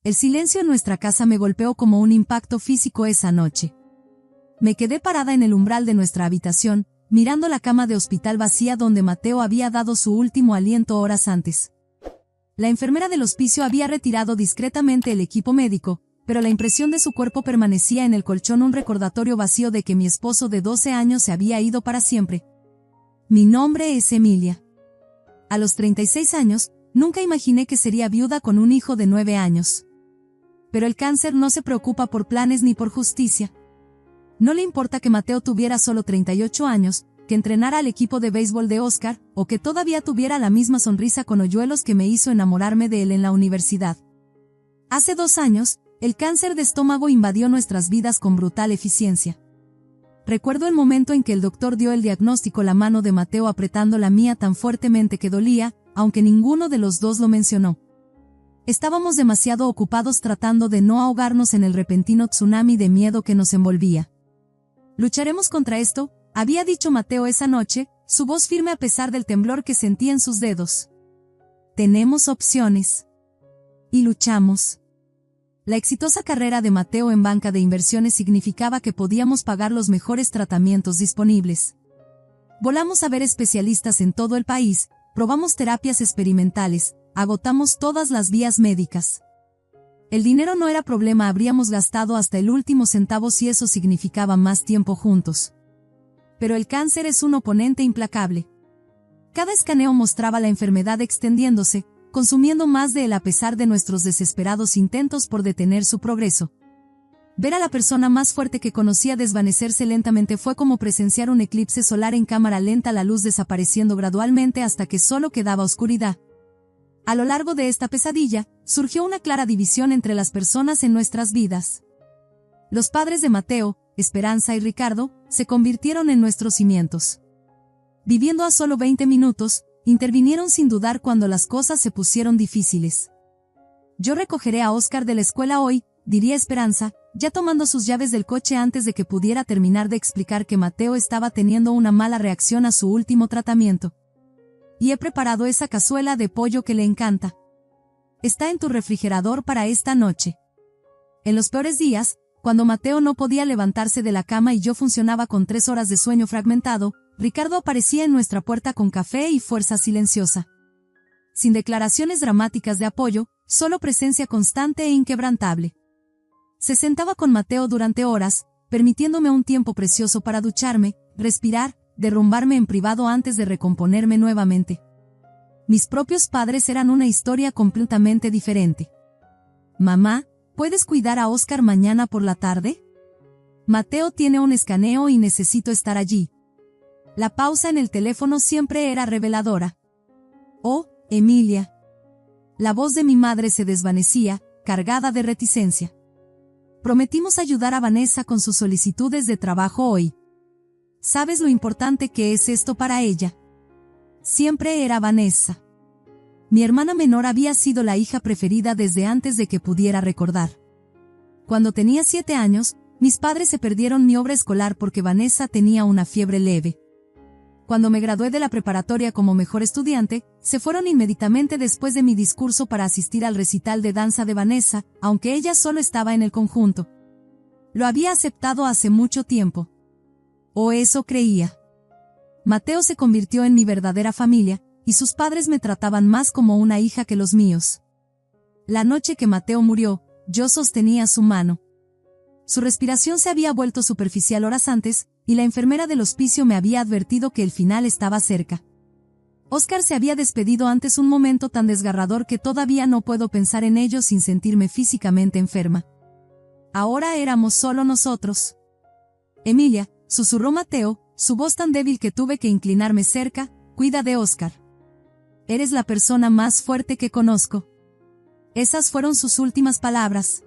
El silencio en nuestra casa me golpeó como un impacto físico esa noche. Me quedé parada en el umbral de nuestra habitación, mirando la cama de hospital vacía donde Mateo había dado su último aliento horas antes. La enfermera del hospicio había retirado discretamente el equipo médico, pero la impresión de su cuerpo permanecía en el colchón, un recordatorio vacío de que mi esposo de 12 años se había ido para siempre. Mi nombre es Emilia. A los 36 años, nunca imaginé que sería viuda con un hijo de 9 años. Pero el cáncer no se preocupa por planes ni por justicia. No le importa que Mateo tuviera solo 38 años, que entrenara al equipo de béisbol de Oscar, o que todavía tuviera la misma sonrisa con hoyuelos que me hizo enamorarme de él en la universidad. Hace 2 años, el cáncer de estómago invadió nuestras vidas con brutal eficiencia. Recuerdo el momento en que el doctor dio el diagnóstico, la mano de Mateo apretando la mía tan fuertemente que dolía, aunque ninguno de los dos lo mencionó. Estábamos demasiado ocupados tratando de no ahogarnos en el repentino tsunami de miedo que nos envolvía. «Lucharemos contra esto», había dicho Mateo esa noche, su voz firme a pesar del temblor que sentía en sus dedos. «Tenemos opciones. Y luchamos». La exitosa carrera de Mateo en banca de inversiones significaba que podíamos pagar los mejores tratamientos disponibles. Volamos a ver especialistas en todo el país, probamos terapias experimentales, agotamos todas las vías médicas. El dinero no era problema, habríamos gastado hasta el último centavo si eso significaba más tiempo juntos. Pero el cáncer es un oponente implacable. Cada escaneo mostraba la enfermedad extendiéndose, consumiendo más de él a pesar de nuestros desesperados intentos por detener su progreso. Ver a la persona más fuerte que conocía desvanecerse lentamente fue como presenciar un eclipse solar en cámara lenta, la luz desapareciendo gradualmente hasta que solo quedaba oscuridad. A lo largo de esta pesadilla, surgió una clara división entre las personas en nuestras vidas. Los padres de Mateo, Esperanza y Ricardo, se convirtieron en nuestros cimientos. Viviendo a solo 20 minutos, intervinieron sin dudar cuando las cosas se pusieron difíciles. «Yo recogeré a Oscar de la escuela hoy», diría Esperanza, ya tomando sus llaves del coche antes de que pudiera terminar de explicar que Mateo estaba teniendo una mala reacción a su último tratamiento. «Y he preparado esa cazuela de pollo que le encanta. Está en tu refrigerador para esta noche». En los peores días, cuando Mateo no podía levantarse de la cama y yo funcionaba con 3 horas de sueño fragmentado, Ricardo aparecía en nuestra puerta con café y fuerza silenciosa. Sin declaraciones dramáticas de apoyo, solo presencia constante e inquebrantable. Se sentaba con Mateo durante horas, permitiéndome un tiempo precioso para ducharme, respirar, derrumbarme en privado antes de recomponerme nuevamente. Mis propios padres eran una historia completamente diferente. «Mamá, ¿puedes cuidar a Oscar mañana por la tarde? Mateo tiene un escaneo y necesito estar allí». La pausa en el teléfono siempre era reveladora. «Oh, Emilia». La voz de mi madre se desvanecía, cargada de reticencia. «Prometimos ayudar a Vanessa con sus solicitudes de trabajo hoy. ¿Sabes lo importante que es esto para ella?» Siempre era Vanessa. Mi hermana menor había sido la hija preferida desde antes de que pudiera recordar. Cuando tenía 7 años, mis padres se perdieron mi obra escolar porque Vanessa tenía una fiebre leve. Cuando me gradué de la preparatoria como mejor estudiante, se fueron inmediatamente después de mi discurso para asistir al recital de danza de Vanessa, aunque ella solo estaba en el conjunto. Lo había aceptado hace mucho tiempo. O eso creía. Mateo se convirtió en mi verdadera familia, y sus padres me trataban más como una hija que los míos. La noche que Mateo murió, yo sostenía su mano. Su respiración se había vuelto superficial horas antes, y la enfermera del hospicio me había advertido que el final estaba cerca. Oscar se había despedido antes, un momento tan desgarrador que todavía no puedo pensar en ello sin sentirme físicamente enferma. Ahora éramos solo nosotros. «Emilia», susurró Mateo, su voz tan débil que tuve que inclinarme cerca, «cuida de Oscar. Eres la persona más fuerte que conozco». Esas fueron sus últimas palabras.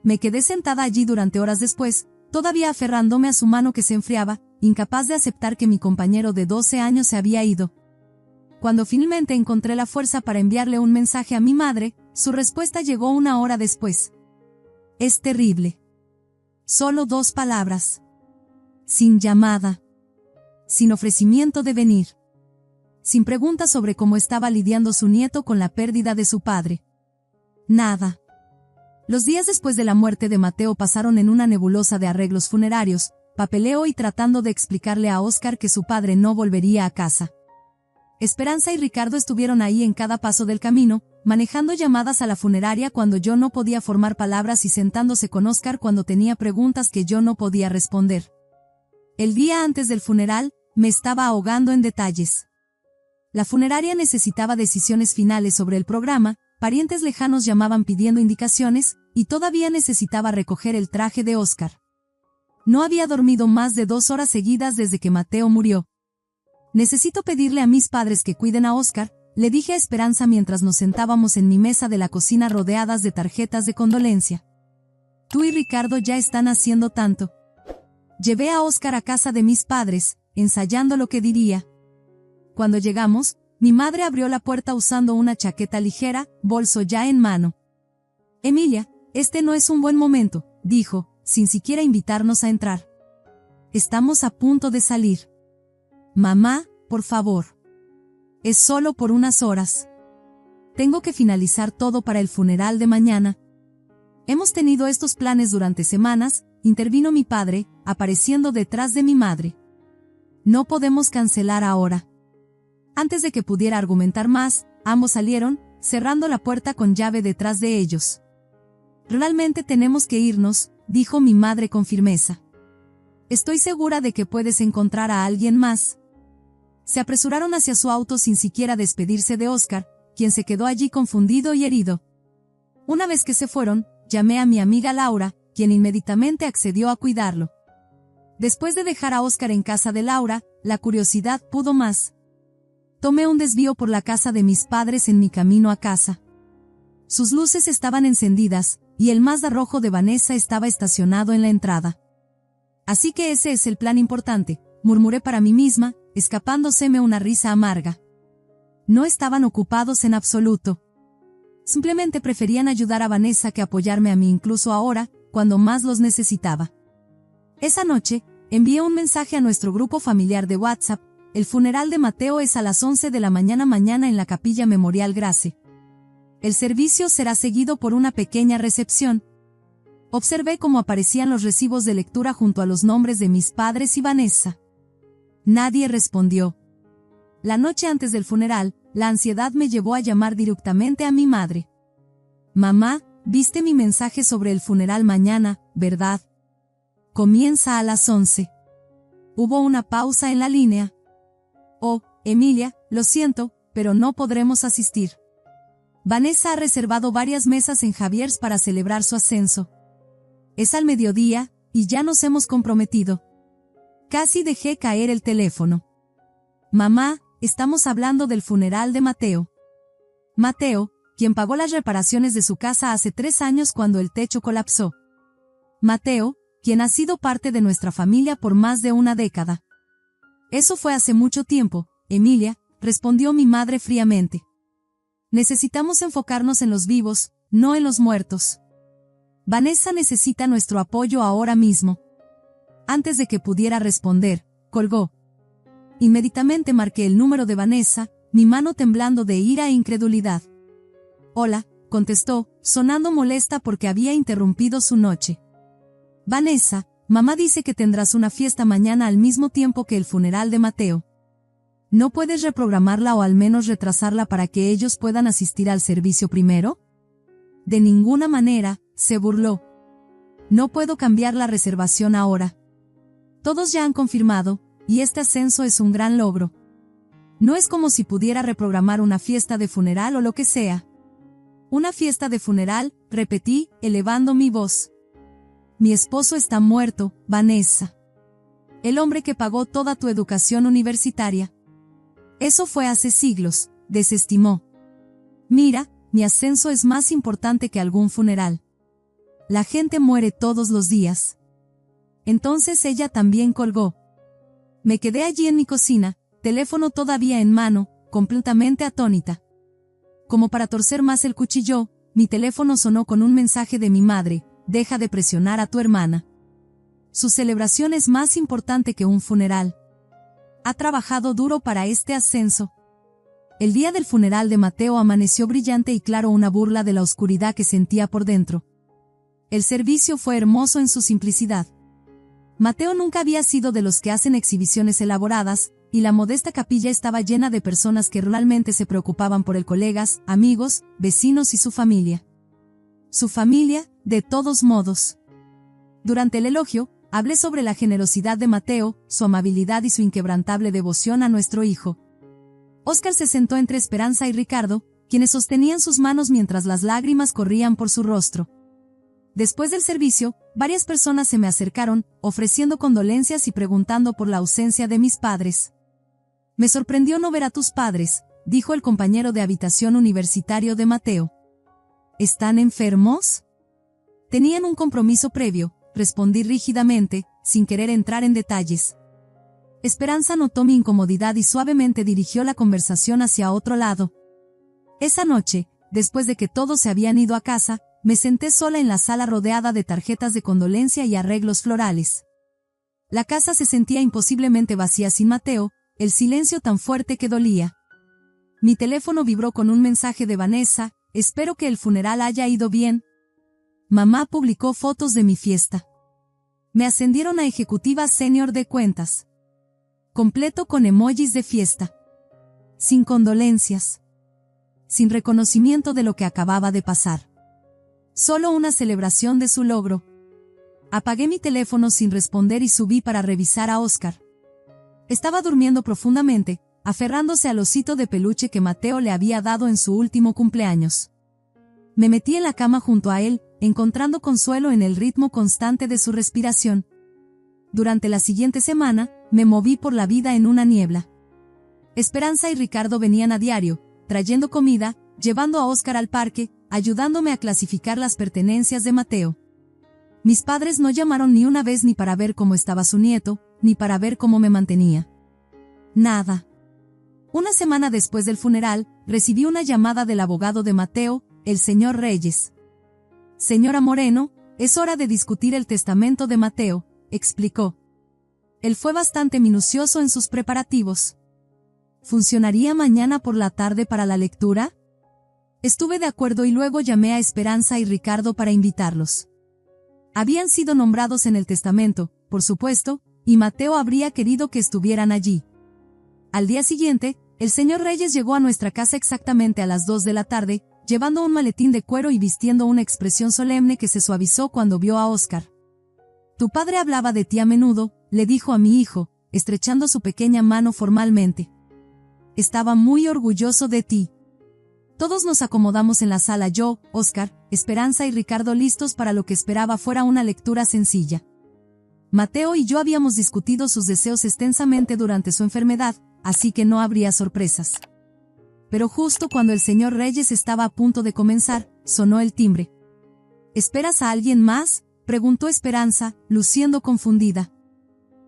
Me quedé sentada allí durante horas después, todavía aferrándome a su mano que se enfriaba, incapaz de aceptar que mi compañero de 12 años se había ido. Cuando finalmente encontré la fuerza para enviarle un mensaje a mi madre, su respuesta llegó 1 hora después. «Es terrible». Solo 2 palabras. Sin llamada. Sin ofrecimiento de venir. Sin preguntas sobre cómo estaba lidiando su nieto con la pérdida de su padre. Nada. Los días después de la muerte de Mateo pasaron en una nebulosa de arreglos funerarios, papeleo y tratando de explicarle a Óscar que su padre no volvería a casa. Esperanza y Ricardo estuvieron ahí en cada paso del camino, manejando llamadas a la funeraria cuando yo no podía formar palabras y sentándose con Óscar cuando tenía preguntas que yo no podía responder. El día antes del funeral, me estaba ahogando en detalles. La funeraria necesitaba decisiones finales sobre el programa, parientes lejanos llamaban pidiendo indicaciones, y todavía necesitaba recoger el traje de Óscar. No había dormido más de 2 horas seguidas desde que Mateo murió. Necesito pedirle a mis padres que cuiden a Óscar, le dije a Esperanza mientras nos sentábamos en mi mesa de la cocina rodeadas de tarjetas de condolencia. Tú y Ricardo ya están haciendo tanto. Llevé a Óscar a casa de mis padres, ensayando lo que diría. Cuando llegamos, mi madre abrió la puerta usando una chaqueta ligera, bolso ya en mano. Emilia, este no es un buen momento, dijo, sin siquiera invitarnos a entrar. Estamos a punto de salir. Mamá, por favor. Es solo por unas horas. Tengo que finalizar todo para el funeral de mañana. Hemos tenido estos planes durante semanas, intervino mi padre, apareciendo detrás de mi madre. No podemos cancelar ahora. Antes de que pudiera argumentar más, ambos salieron, cerrando la puerta con llave detrás de ellos. Realmente tenemos que irnos, dijo mi madre con firmeza. Estoy segura de que puedes encontrar a alguien más. Se apresuraron hacia su auto sin siquiera despedirse de Óscar, quien se quedó allí confundido y herido. Una vez que se fueron, llamé a mi amiga Laura, quien inmediatamente accedió a cuidarlo. Después de dejar a Óscar en casa de Laura, la curiosidad pudo más. Tomé un desvío por la casa de mis padres en mi camino a casa. Sus luces estaban encendidas, y el Mazda rojo de Vanessa estaba estacionado en la entrada. Así que ese es el plan importante, murmuré para mí misma, escapándoseme una risa amarga. No estaban ocupados en absoluto. Simplemente preferían ayudar a Vanessa que apoyarme a mí incluso ahora, cuando más los necesitaba. Esa noche, envié un mensaje a nuestro grupo familiar de WhatsApp. El funeral de Mateo es a las 11 de la mañana en la Capilla Memorial Grace. El servicio será seguido por una pequeña recepción. Observé cómo aparecían los recibos de lectura junto a los nombres de mis padres y Vanessa. Nadie respondió. La noche antes del funeral, la ansiedad me llevó a llamar directamente a mi madre. Mamá, viste mi mensaje sobre el funeral mañana, ¿verdad? Comienza a las 11. Hubo una pausa en la línea. Oh, Emilia, lo siento, pero no podremos asistir. Vanessa ha reservado varias mesas en Javier's para celebrar su ascenso. Es al mediodía, y ya nos hemos comprometido. Casi dejé caer el teléfono. Mamá, estamos hablando del funeral de Mateo. Mateo, quien pagó las reparaciones de su casa hace 3 años cuando el techo colapsó. Mateo, quien ha sido parte de nuestra familia por más de una década. Eso fue hace mucho tiempo, Emilia, respondió mi madre fríamente. Necesitamos enfocarnos en los vivos, no en los muertos. Vanessa necesita nuestro apoyo ahora mismo. Antes de que pudiera responder, colgó. Inmediatamente marqué el número de Vanessa, mi mano temblando de ira e incredulidad. Hola, contestó, sonando molesta porque había interrumpido su noche. Vanessa, mamá dice que tendrás una fiesta mañana al mismo tiempo que el funeral de Mateo. ¿No puedes reprogramarla o al menos retrasarla para que ellos puedan asistir al servicio primero? De ninguna manera, se burló. No puedo cambiar la reservación ahora. Todos ya han confirmado, y este ascenso es un gran logro. No es como si pudiera reprogramar una fiesta de funeral o lo que sea. Una fiesta de funeral, repetí, elevando mi voz. Mi esposo está muerto, Vanessa. El hombre que pagó toda tu educación universitaria. Eso fue hace siglos, desestimó. Mira, mi ascenso es más importante que algún funeral. La gente muere todos los días. Entonces ella también colgó. Me quedé allí en mi cocina, teléfono todavía en mano, completamente atónita. Como para torcer más el cuchillo, mi teléfono sonó con un mensaje de mi madre: deja de presionar a tu hermana. Su celebración es más importante que un funeral. Ha trabajado duro para este ascenso. El día del funeral de Mateo amaneció brillante y claro, una burla de la oscuridad que sentía por dentro. El servicio fue hermoso en su simplicidad. Mateo nunca había sido de los que hacen exhibiciones elaboradas, y la modesta capilla estaba llena de personas que realmente se preocupaban por el colegas, amigos, vecinos y su familia. Su familia, de todos modos. Durante el elogio, hablé sobre la generosidad de Mateo, su amabilidad y su inquebrantable devoción a nuestro hijo. Óscar se sentó entre Esperanza y Ricardo, quienes sostenían sus manos mientras las lágrimas corrían por su rostro. Después del servicio, varias personas se me acercaron, ofreciendo condolencias y preguntando por la ausencia de mis padres. Me sorprendió no ver a tus padres, dijo el compañero de habitación universitario de Mateo. ¿Están enfermos? Tenían un compromiso previo, respondí rígidamente, sin querer entrar en detalles. Esperanza notó mi incomodidad y suavemente dirigió la conversación hacia otro lado. Esa noche, después de que todos se habían ido a casa, me senté sola en la sala rodeada de tarjetas de condolencia y arreglos florales. La casa se sentía imposiblemente vacía sin Mateo, el silencio tan fuerte que dolía. Mi teléfono vibró con un mensaje de Vanessa: espero que el funeral haya ido bien. Mamá publicó fotos de mi fiesta. Me ascendieron a ejecutiva senior de cuentas. Completo con emojis de fiesta. Sin condolencias. Sin reconocimiento de lo que acababa de pasar. Solo una celebración de su logro. Apagué mi teléfono sin responder y subí para revisar a Óscar. Estaba durmiendo profundamente, aferrándose al osito de peluche que Mateo le había dado en su último cumpleaños. Me metí en la cama junto a él, encontrando consuelo en el ritmo constante de su respiración. Durante la siguiente semana, me moví por la vida en una niebla. Esperanza y Ricardo venían a diario, trayendo comida, llevando a Óscar al parque, ayudándome a clasificar las pertenencias de Mateo. Mis padres no llamaron ni una vez ni para ver cómo estaba su nieto, ni para ver cómo me mantenía. Nada. Una semana después del funeral, recibí una llamada del abogado de Mateo, el señor Reyes. Señora Moreno, es hora de discutir el testamento de Mateo, explicó. Él fue bastante minucioso en sus preparativos. ¿Funcionaría mañana por la tarde para la lectura? Estuve de acuerdo y luego llamé a Esperanza y Ricardo para invitarlos. Habían sido nombrados en el testamento, por supuesto, y Mateo habría querido que estuvieran allí. Al día siguiente, el señor Reyes llegó a nuestra casa exactamente a las 2 de la tarde, llevando un maletín de cuero y vistiendo una expresión solemne que se suavizó cuando vio a Óscar. Tu padre hablaba de ti a menudo, le dijo a mi hijo, estrechando su pequeña mano formalmente. Estaba muy orgulloso de ti. Todos nos acomodamos en la sala, yo, Óscar, Esperanza y Ricardo, listos para lo que esperaba fuera una lectura sencilla. Mateo y yo habíamos discutido sus deseos extensamente durante su enfermedad, así que no habría sorpresas. Pero justo cuando el señor Reyes estaba a punto de comenzar, sonó el timbre. ¿Esperas a alguien más?, preguntó Esperanza, luciendo confundida.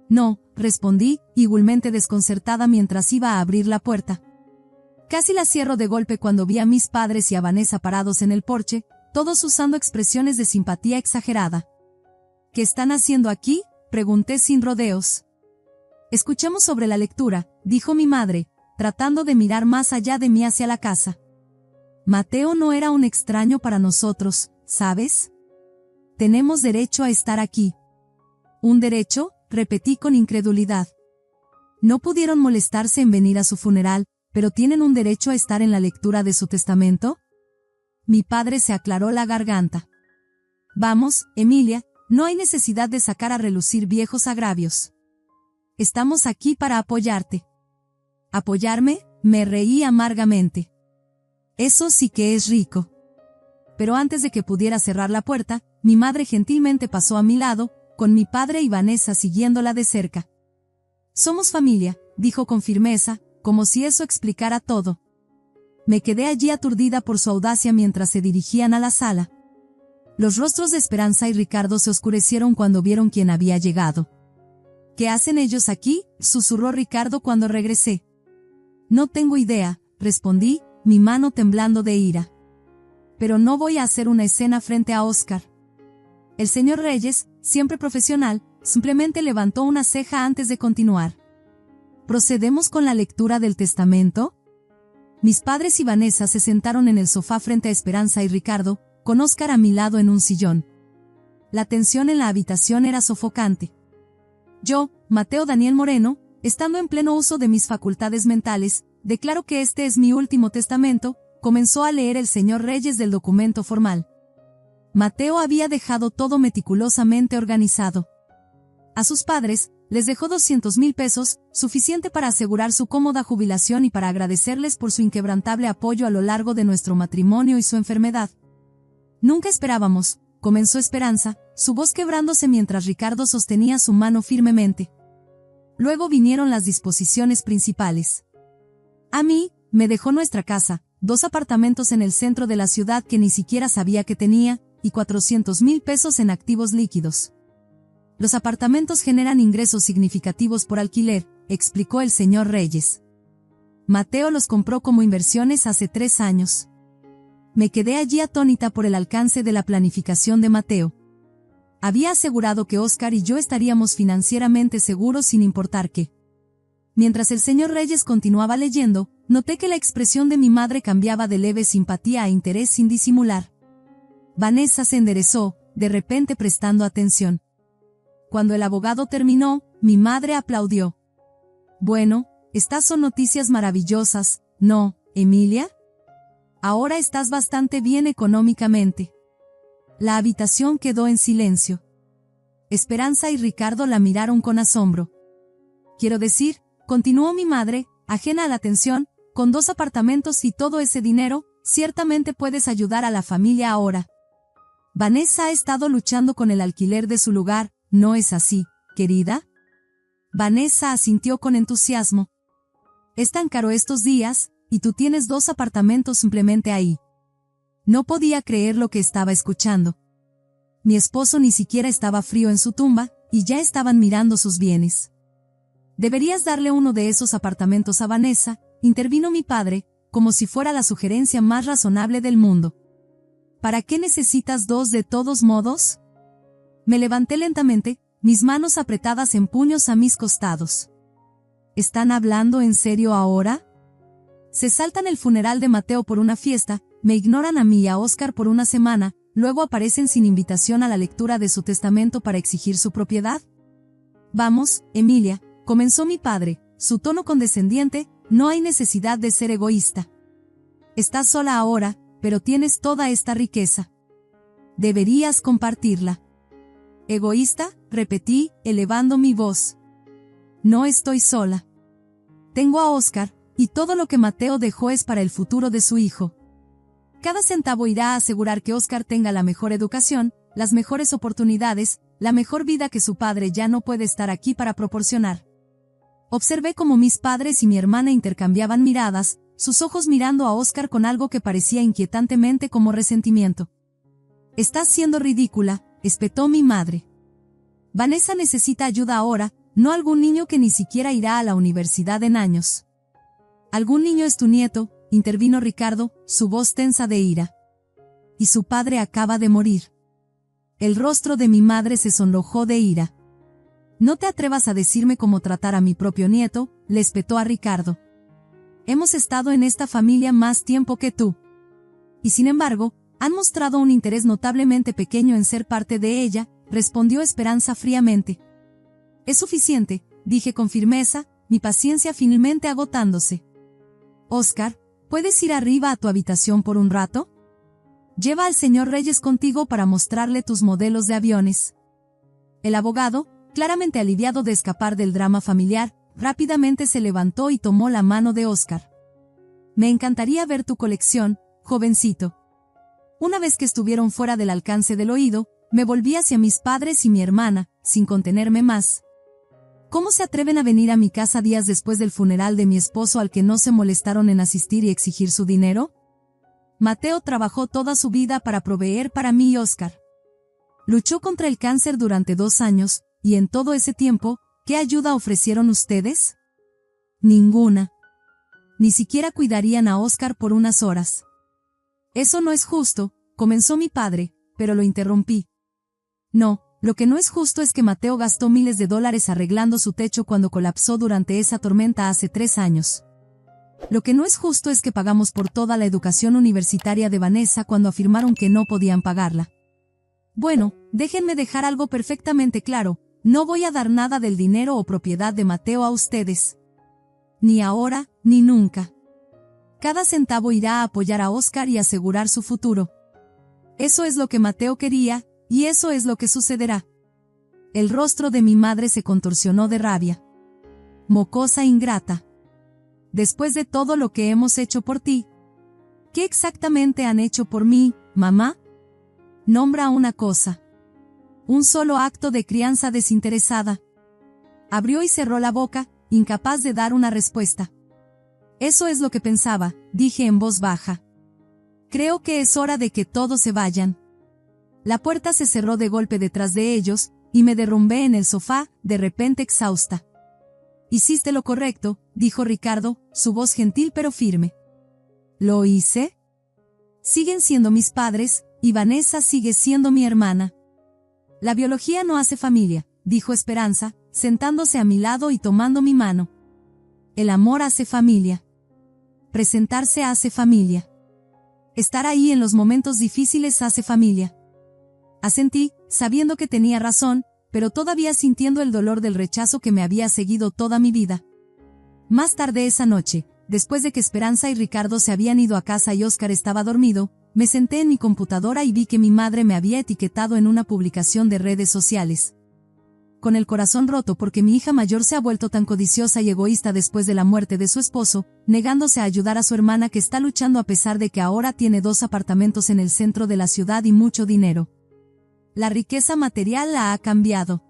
No, respondí, igualmente desconcertada mientras iba a abrir la puerta. Casi la cierro de golpe cuando vi a mis padres y a Vanessa parados en el porche, todos usando expresiones de simpatía exagerada. ¿Qué están haciendo aquí?, pregunté sin rodeos. Escuchamos sobre la lectura, dijo mi madre, tratando de mirar más allá de mí hacia la casa. Mateo no era un extraño para nosotros, ¿sabes? Tenemos derecho a estar aquí. ¿Un derecho?, repetí con incredulidad. No pudieron molestarse en venir a su funeral, pero ¿tienen un derecho a estar en la lectura de su testamento? Mi padre se aclaró la garganta. Vamos, Emilia, no hay necesidad de sacar a relucir viejos agravios. Estamos aquí para apoyarte. ¿Apoyarme?, me reí amargamente. Eso sí que es rico. Pero antes de que pudiera cerrar la puerta, mi madre gentilmente pasó a mi lado, con mi padre y Vanessa siguiéndola de cerca. Somos familia, dijo con firmeza, como si eso explicara todo. Me quedé allí aturdida por su audacia mientras se dirigían a la sala. Los rostros de Esperanza y Ricardo se oscurecieron cuando vieron quién había llegado. ¿Qué hacen ellos aquí?, susurró Ricardo cuando regresé. No tengo idea, respondí, mi mano temblando de ira. Pero no voy a hacer una escena frente a Óscar. El señor Reyes, siempre profesional, simplemente levantó una ceja antes de continuar. ¿Procedemos con la lectura del testamento? Mis padres y Vanessa se sentaron en el sofá frente a Esperanza y Ricardo, con Óscar a mi lado en un sillón. la tensión en la habitación era sofocante. Yo, Mateo Daniel Moreno, estando en pleno uso de mis facultades mentales, declaro que este es mi último testamento, comenzó a leer el señor Reyes del documento formal. Mateo había dejado todo meticulosamente organizado. A sus padres, les dejó 200,000 pesos, suficiente para asegurar su cómoda jubilación y para agradecerles por su inquebrantable apoyo a lo largo de nuestro matrimonio y su enfermedad. Nunca esperábamos, comenzó Esperanza, su voz quebrándose mientras Ricardo sostenía su mano firmemente. Luego vinieron las disposiciones principales. A mí, me dejó nuestra casa, 2 apartamentos en el centro de la ciudad que ni siquiera sabía que tenía, y 400,000 pesos en activos líquidos. Los apartamentos generan ingresos significativos por alquiler, explicó el señor Reyes. Mateo los compró como inversiones hace 3 años. Me quedé allí atónita por el alcance de la planificación de Mateo. Había asegurado que Óscar y yo estaríamos financieramente seguros sin importar qué. Mientras el señor Reyes continuaba leyendo, noté que la expresión de mi madre cambiaba de leve simpatía a interés sin disimular. Vanessa se enderezó, de repente prestando atención. Cuando el abogado terminó, mi madre aplaudió. Bueno, estas son noticias maravillosas, ¿no, Emilia? Ahora estás bastante bien económicamente. La habitación quedó en silencio. Esperanza y Ricardo la miraron con asombro. Quiero decir, continuó mi madre, ajena a la atención, con 2 apartamentos y todo ese dinero, ciertamente puedes ayudar a la familia ahora. Vanessa ha estado luchando con el alquiler de su lugar, ¿no es así, querida? Vanessa asintió con entusiasmo. Es tan caro estos días, y tú tienes 2 apartamentos simplemente ahí. No podía creer lo que estaba escuchando. Mi esposo ni siquiera estaba frío en su tumba, y ya estaban mirando sus bienes. Deberías darle uno de esos apartamentos a Vanessa, intervino mi padre, como si fuera la sugerencia más razonable del mundo. ¿Para qué necesitas 2 de todos modos? Me levanté lentamente, mis manos apretadas en puños a mis costados. ¿Están hablando en serio ahora? Se saltan el funeral de Mateo por una fiesta, me ignoran a mí y a Óscar por una semana, luego aparecen sin invitación a la lectura de su testamento para exigir su propiedad. Vamos, Emilia, comenzó mi padre, su tono condescendiente, no hay necesidad de ser egoísta. Estás sola ahora, pero tienes toda esta riqueza. Deberías compartirla. ¿Egoísta?, repetí, elevando mi voz. No estoy sola. Tengo a Óscar, y todo lo que Mateo dejó es para el futuro de su hijo. Cada centavo irá a asegurar que Óscar tenga la mejor educación, las mejores oportunidades, la mejor vida que su padre ya no puede estar aquí para proporcionar. Observé cómo mis padres y mi hermana intercambiaban miradas, sus ojos mirando a Óscar con algo que parecía inquietantemente como resentimiento. Estás siendo ridícula, espetó mi madre. Vanessa necesita ayuda ahora, no algún niño que ni siquiera irá a la universidad en años. Algún niño es tu nieto, intervino Ricardo, su voz tensa de ira. Y su padre acaba de morir. El rostro de mi madre se sonrojó de ira. No te atrevas a decirme cómo tratar a mi propio nieto, le espetó a Ricardo. Hemos estado en esta familia más tiempo que tú. Y sin embargo, han mostrado un interés notablemente pequeño en ser parte de ella, respondió Esperanza fríamente. Es suficiente, dije con firmeza, mi paciencia finalmente agotándose. Óscar, ¿puedes ir arriba a tu habitación por un rato? Lleva al señor Reyes contigo para mostrarle tus modelos de aviones. El abogado, claramente aliviado de escapar del drama familiar, rápidamente se levantó y tomó la mano de Óscar. Me encantaría ver tu colección, jovencito. Una vez que estuvieron fuera del alcance del oído, me volví hacia mis padres y mi hermana, sin contenerme más. ¿Cómo se atreven a venir a mi casa días después del funeral de mi esposo al que no se molestaron en asistir y exigir su dinero? Mateo trabajó toda su vida para proveer para mí y Óscar. Luchó contra el cáncer durante 2 años, y en todo ese tiempo, ¿qué ayuda ofrecieron ustedes? Ninguna. Ni siquiera cuidarían a Óscar por unas horas. Eso no es justo, comenzó mi padre, pero lo interrumpí. No, lo que no es justo es que Mateo gastó miles de dólares arreglando su techo cuando colapsó durante esa tormenta hace 3 años. Lo que no es justo es que pagamos por toda la educación universitaria de Vanessa cuando afirmaron que no podían pagarla. Bueno, déjenme dejar algo perfectamente claro, no voy a dar nada del dinero o propiedad de Mateo a ustedes. Ni ahora, ni nunca. Cada centavo irá a apoyar a Oscar y asegurar su futuro. Eso es lo que Mateo quería, y eso es lo que sucederá. El rostro de mi madre se contorsionó de rabia. Mocosa ingrata. Después de todo lo que hemos hecho por ti. ¿Qué exactamente han hecho por mí, mamá? Nombra una cosa. Un solo acto de crianza desinteresada. Abrió y cerró la boca, incapaz de dar una respuesta. Eso es lo que pensaba, dije en voz baja. Creo que es hora de que todos se vayan. La puerta se cerró de golpe detrás de ellos, y me derrumbé en el sofá, de repente exhausta. Hiciste lo correcto, dijo Ricardo, su voz gentil pero firme. ¿Lo hice? Siguen siendo mis padres, y Vanessa sigue siendo mi hermana. La biología no hace familia, dijo Esperanza, sentándose a mi lado y tomando mi mano. El amor hace familia. Presentarse hace familia. Estar ahí en los momentos difíciles hace familia. Asentí, sabiendo que tenía razón, pero todavía sintiendo el dolor del rechazo que me había seguido toda mi vida. Más tarde esa noche, después de que Esperanza y Ricardo se habían ido a casa y Oscar estaba dormido, me senté en mi computadora y vi que mi madre me había etiquetado en una publicación de redes sociales. Con el corazón roto porque mi hija mayor se ha vuelto tan codiciosa y egoísta después de la muerte de su esposo, negándose a ayudar a su hermana que está luchando a pesar de que ahora tiene 2 apartamentos en el centro de la ciudad y mucho dinero. La riqueza material la ha cambiado.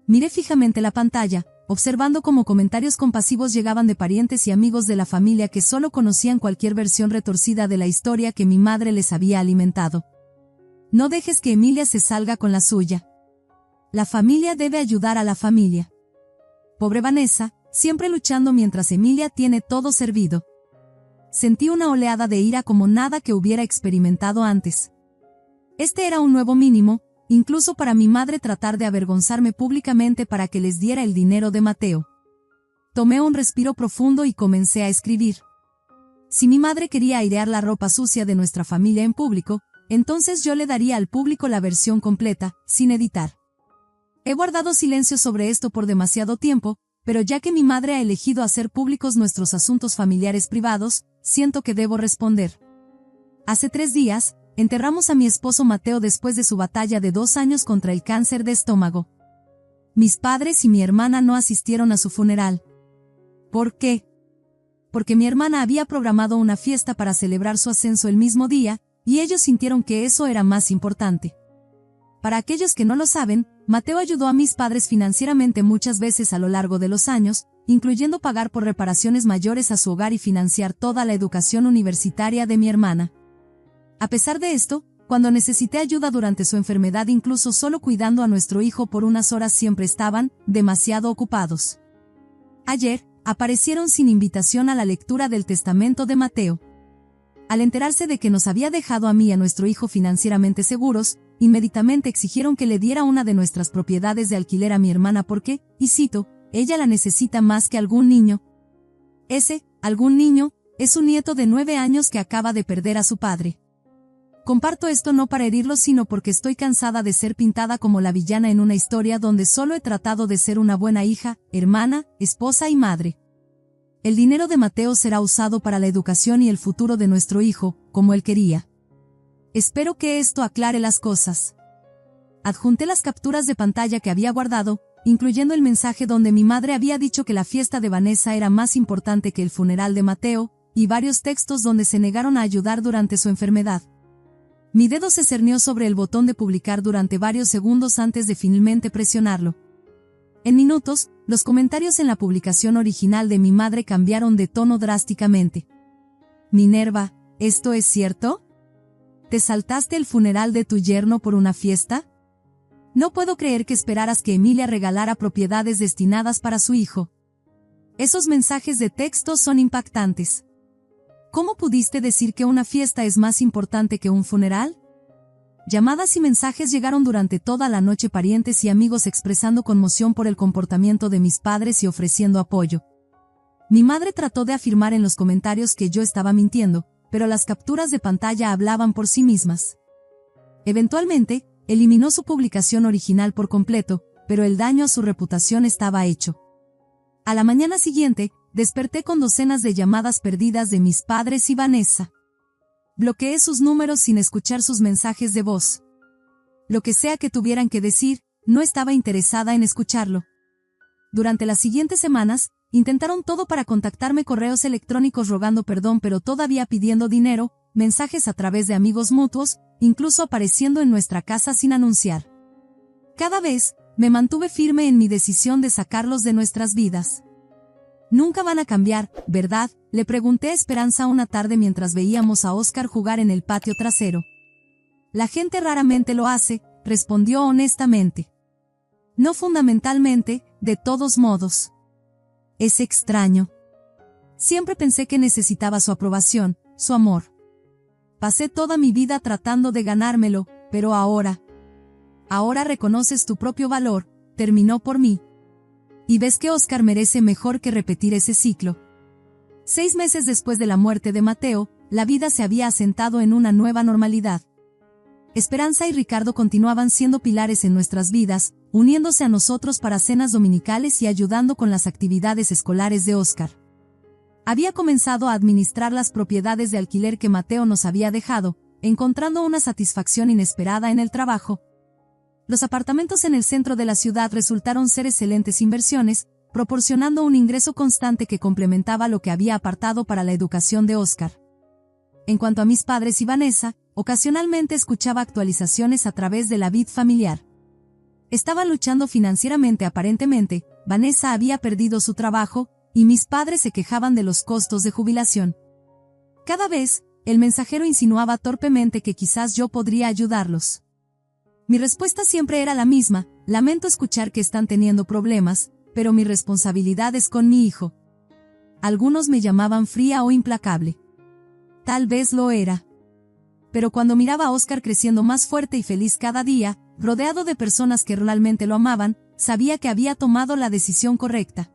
Miré fijamente la pantalla, observando cómo comentarios compasivos llegaban de parientes y amigos de la familia que solo conocían cualquier versión retorcida de la historia que mi madre les había alimentado. No dejes que Emilia se salga con la suya. La familia debe ayudar a la familia. Pobre Vanessa, siempre luchando mientras Emilia tiene todo servido. Sentí una oleada de ira como nada que hubiera experimentado antes. Este era un nuevo mínimo, incluso para mi madre tratar de avergonzarme públicamente para que les diera el dinero de Mateo. Tomé un respiro profundo y comencé a escribir. Si mi madre quería airear la ropa sucia de nuestra familia en público, entonces yo le daría al público la versión completa, sin editar. He guardado silencio sobre esto por demasiado tiempo, pero ya que mi madre ha elegido hacer públicos nuestros asuntos familiares privados, siento que debo responder. Hace 3 días, enterramos a mi esposo Mateo después de su batalla de 2 años contra el cáncer de estómago. Mis padres y mi hermana no asistieron a su funeral. ¿Por qué? Porque mi hermana había programado una fiesta para celebrar su ascenso el mismo día, y ellos sintieron que eso era más importante. Para aquellos que no lo saben, Mateo ayudó a mis padres financieramente muchas veces a lo largo de los años, incluyendo pagar por reparaciones mayores a su hogar y financiar toda la educación universitaria de mi hermana. A pesar de esto, cuando necesité ayuda durante su enfermedad, incluso solo cuidando a nuestro hijo por unas horas, siempre estaban demasiado ocupados. Ayer, aparecieron sin invitación a la lectura del testamento de Mateo. Al enterarse de que nos había dejado a mí y a nuestro hijo financieramente seguros, inmediatamente exigieron que le diera una de nuestras propiedades de alquiler a mi hermana porque, y cito, ella la necesita más que algún niño. Ese, algún niño, es un nieto de 9 años que acaba de perder a su padre. Comparto esto no para herirlo, sino porque estoy cansada de ser pintada como la villana en una historia donde solo he tratado de ser una buena hija, hermana, esposa y madre. El dinero de Mateo será usado para la educación y el futuro de nuestro hijo, como él quería. Espero que esto aclare las cosas. Adjunté las capturas de pantalla que había guardado, incluyendo el mensaje donde mi madre había dicho que la fiesta de Vanessa era más importante que el funeral de Mateo, y varios textos donde se negaron a ayudar durante su enfermedad. Mi dedo se cernió sobre el botón de publicar durante varios segundos antes de finalmente presionarlo. En minutos, los comentarios en la publicación original de mi madre cambiaron de tono drásticamente. Minerva, ¿esto es cierto? ¿Te saltaste el funeral de tu yerno por una fiesta? No puedo creer que esperaras que Emilia regalara propiedades destinadas para su hijo. Esos mensajes de texto son impactantes. ¿Cómo pudiste decir que una fiesta es más importante que un funeral? Llamadas y mensajes llegaron durante toda la noche, parientes y amigos expresando conmoción por el comportamiento de mis padres y ofreciendo apoyo. Mi madre trató de afirmar en los comentarios que yo estaba mintiendo, pero las capturas de pantalla hablaban por sí mismas. Eventualmente, eliminó su publicación original por completo, pero el daño a su reputación estaba hecho. A la mañana siguiente, desperté con docenas de llamadas perdidas de mis padres y Vanessa. Bloqueé sus números sin escuchar sus mensajes de voz. Lo que sea que tuvieran que decir, no estaba interesada en escucharlo. Durante las siguientes semanas, intentaron todo para contactarme: correos electrónicos rogando perdón pero todavía pidiendo dinero, mensajes a través de amigos mutuos, incluso apareciendo en nuestra casa sin anunciar. Cada vez, me mantuve firme en mi decisión de sacarlos de nuestras vidas. Nunca van a cambiar, ¿verdad?, le pregunté a Esperanza una tarde mientras veíamos a Oscar jugar en el patio trasero. La gente raramente lo hace, respondió honestamente. No fundamentalmente, de todos modos. Es extraño. Siempre pensé que necesitaba su aprobación, su amor. Pasé toda mi vida tratando de ganármelo, pero ahora reconoces tu propio valor, terminó por mí. Y ves que Oscar merece mejor que repetir ese ciclo. 6 meses después de la muerte de Mateo, la vida se había asentado en una nueva normalidad. Esperanza y Ricardo continuaban siendo pilares en nuestras vidas, uniéndose a nosotros para cenas dominicales y ayudando con las actividades escolares de Oscar. Había comenzado a administrar las propiedades de alquiler que Mateo nos había dejado, encontrando una satisfacción inesperada en el trabajo. Los apartamentos en el centro de la ciudad resultaron ser excelentes inversiones, proporcionando un ingreso constante que complementaba lo que había apartado para la educación de Oscar. En cuanto a mis padres y Vanessa, ocasionalmente escuchaba actualizaciones a través de la vid familiar. Estaban luchando financieramente aparentemente, Vanessa había perdido su trabajo, y mis padres se quejaban de los costos de jubilación. Cada vez, el mensajero insinuaba torpemente que quizás yo podría ayudarlos. Mi respuesta siempre era la misma: lamento escuchar que están teniendo problemas, pero mi responsabilidad es con mi hijo. Algunos me llamaban fría o implacable. Tal vez lo era. Pero cuando miraba a Oscar creciendo más fuerte y feliz cada día, rodeado de personas que realmente lo amaban, sabía que había tomado la decisión correcta.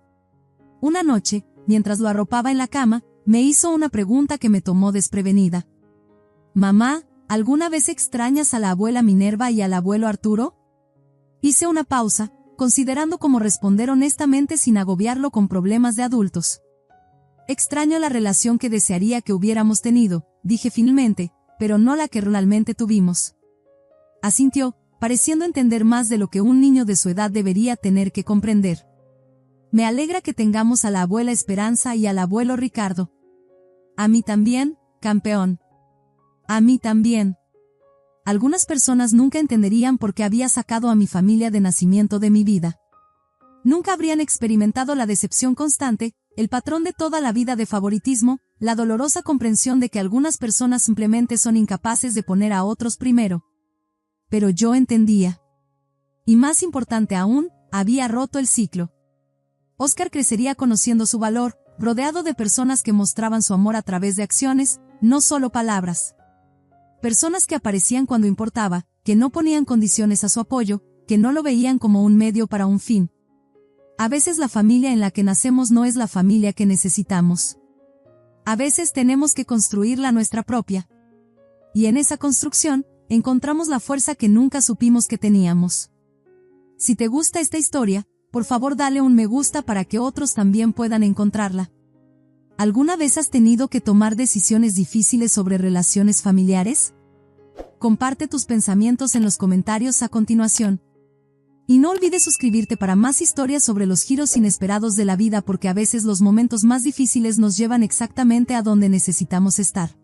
Una noche, mientras lo arropaba en la cama, me hizo una pregunta que me tomó desprevenida. «Mamá, ¿alguna vez extrañas a la abuela Minerva y al abuelo Arturo?» Hice una pausa, considerando cómo responder honestamente sin agobiarlo con problemas de adultos. «Extraño la relación que desearía que hubiéramos tenido», dije finalmente, «pero no la que realmente tuvimos». Asintió, pareciendo entender más de lo que un niño de su edad debería tener que comprender. «Me alegra que tengamos a la abuela Esperanza y al abuelo Ricardo». «A mí también, campeón». «A mí también». Algunas personas nunca entenderían por qué había sacado a mi familia de nacimiento de mi vida. Nunca habrían experimentado la decepción constante, el patrón de toda la vida de favoritismo, la dolorosa comprensión de que algunas personas simplemente son incapaces de poner a otros primero. Pero yo entendía. Y más importante aún, había roto el ciclo. Oscar crecería conociendo su valor, rodeado de personas que mostraban su amor a través de acciones, no solo palabras. Personas que aparecían cuando importaba, que no ponían condiciones a su apoyo, que no lo veían como un medio para un fin. A veces la familia en la que nacemos no es la familia que necesitamos. A veces tenemos que construirla nuestra propia. Y en esa construcción, encontramos la fuerza que nunca supimos que teníamos. Si te gusta esta historia, por favor dale un me gusta para que otros también puedan encontrarla. ¿Alguna vez has tenido que tomar decisiones difíciles sobre relaciones familiares? Comparte tus pensamientos en los comentarios a continuación. Y no olvides suscribirte para más historias sobre los giros inesperados de la vida, porque a veces los momentos más difíciles nos llevan exactamente a donde necesitamos estar.